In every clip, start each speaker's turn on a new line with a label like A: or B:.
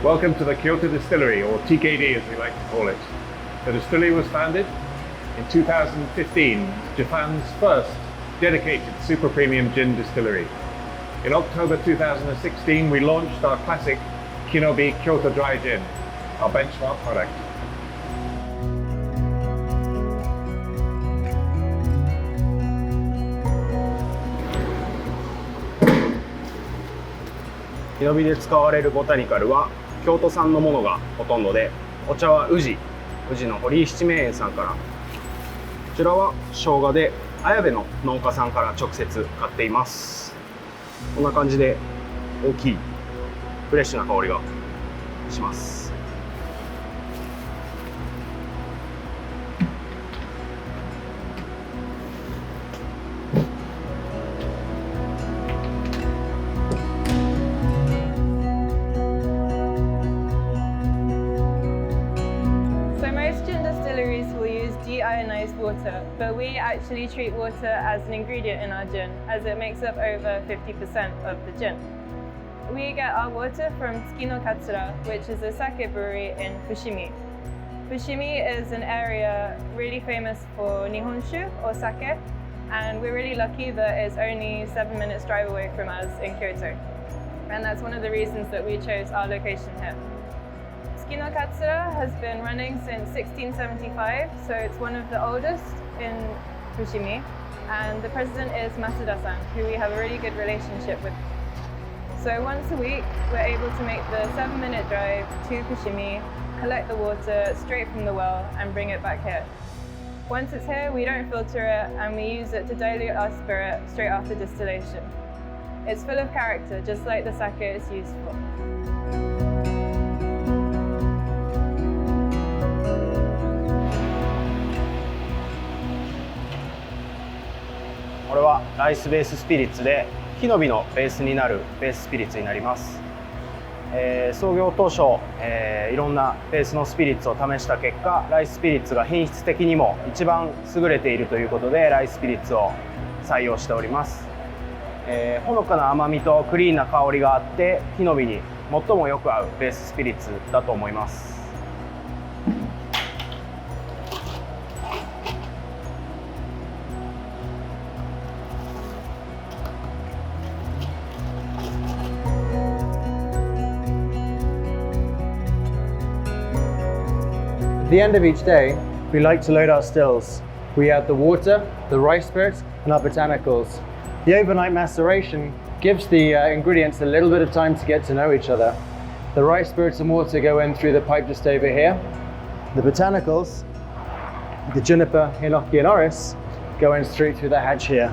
A: Welcome to the Kyoto Distillery, or TKD as we like to call it. The distillery was founded in 2015, Japan's first dedicated super premium gin distillery. In October 2016, we launched our classic Kinobi Kyoto Dry Gin, our benchmark product.
B: キノビで使われるボタニカルは京都産のものがほとんどで、お茶は宇治の堀井七名園さんから、こちらは生姜で綾部の農家さんから直接買っています。こんな感じで大きいフレッシュな香りがします。
C: Deionized water, but we actually treat water as an ingredient in our gin, as it makes up over 50% of the gin. We get our water from Tsukino Katsura, which is a sake brewery in Fushimi. Fushimi is an area really famous for Nihonshu or sake, and we're really lucky that it's only 7 minutes drive away from us in Kyoto. And that's one of the reasons that we chose our location here. Tsukino Katsura has been running since 1675, so it's one of the oldest in Fushimi, and the president is Masuda-san, who we have a really good relationship with. So once a week, we're able to make the 7-minute drive to Fushimi, collect the water straight from the well, and bring it back here. Once it's here, we don't filter it, and we use it to dilute our spirit straight after distillation. It's full of character, just like the sake it's used for.
B: これはライスベーススピリッツで、木の実のベースになるベーススピリッツになります。創業当初、いろんなベースのスピリッツを試した結果、ライススピリッツが品質的にも一番優れているということで、ライススピリッツを採用しております。ほのかな甘みとクリーンな香りがあって、木の実に最もよく合うベーススピリッツだと思います。
D: At the end of each day, we like to load our stills. We add the water, the rice spirits, and our botanicals. The overnight maceration gives the ingredients a little bit of time to get to know each other. The rice spirits and water go in through the pipe just over here. The botanicals, the juniper, hinoki, and orris, go in straight through the hatch here.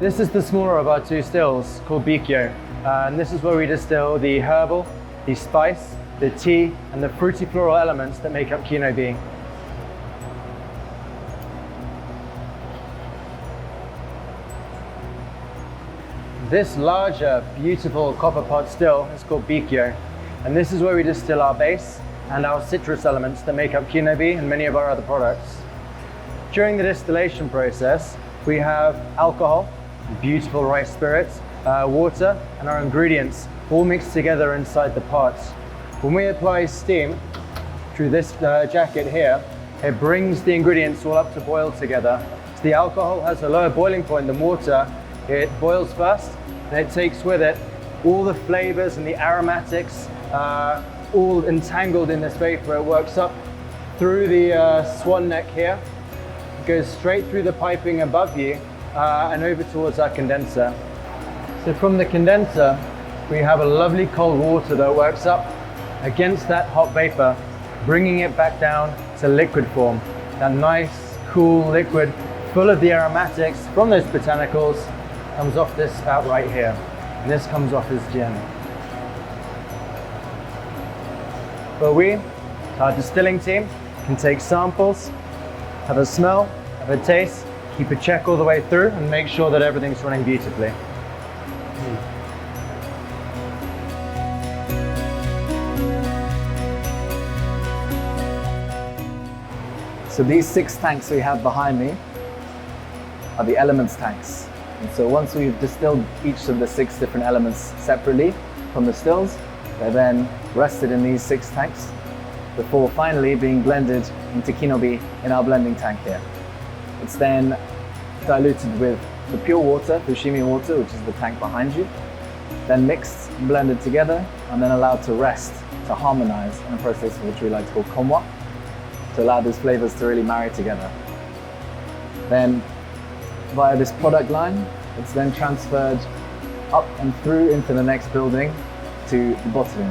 D: This is the smaller of our two stills, called Bikyo, and this is where we distill the herbal, the spice, the tea, and the fruity floral elements that make up Kinobi. This larger, beautiful copper pot still is called Bikyo, and this is where we distill our base and our citrus elements that make up Kinobi and many of our other products. During the distillation process, we have alcohol, beautiful rice spirits, water, and our ingredients all mixed together inside the pot. When we apply steam through this jacket here, it brings the ingredients all up to boil together. So the alcohol has a lower boiling point than water. It boils first, and it takes with it all the flavors and the aromatics, all entangled in this vapor. It works up through the swan neck here, goes straight through the piping above you, and over towards our condenser. So from the condenser, we have a lovely cold water that works up against that hot vapor, bringing it back down to liquid form. That nice, cool liquid, full of the aromatics from those botanicals, comes off this spout right here. And this comes off as gin. But we, our distilling team, can take samples, have a smell, have a taste, keep a check all the way through and make sure that everything's running beautifully. So these 6 tanks we have behind me are the elements tanks. And so once we've distilled each of the 6 different elements separately from the stills, they're then rested in these 6 tanks before finally being blended into kinobi in our blending tank here. It's then diluted with the pure water, fushimi water, which is the tank behind you, then mixed, blended together, and then allowed to rest, to harmonize in a process which we like to call konwa, to allow these flavors to really marry together. Then via this product line, it's then transferred up and through into the next building to the bottling.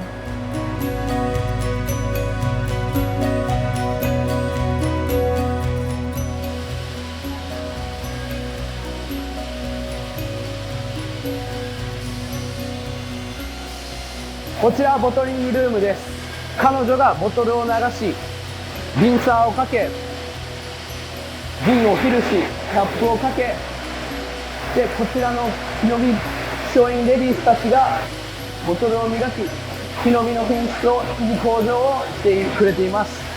D: This is the bottling room. 彼女がボトルを流し、リンサーをかけ、瓶をフィルし、キャップをかけ、でこちらの木の実商品レディースたちがボトルを磨き、木の実の品質を維持向上をしてくれています。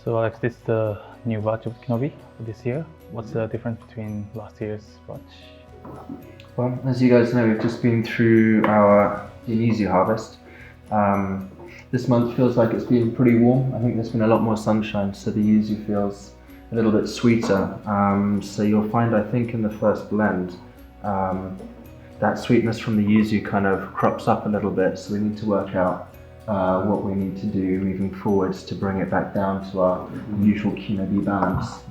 E: So Alex, this is the new batch of Kinobi this year. What's the difference between last year's batch?
F: Well, as you guys know, we've just been through our yuzu harvest. This month feels like it's been pretty warm. I think there's been a lot more sunshine, so the yuzu feels a little bit sweeter. So you'll find, I think, in the first blend, that sweetness from the yuzu kind of crops up a little bit. So we need to work out what we need to do moving forwards to bring it back down to our usual kinobi balance.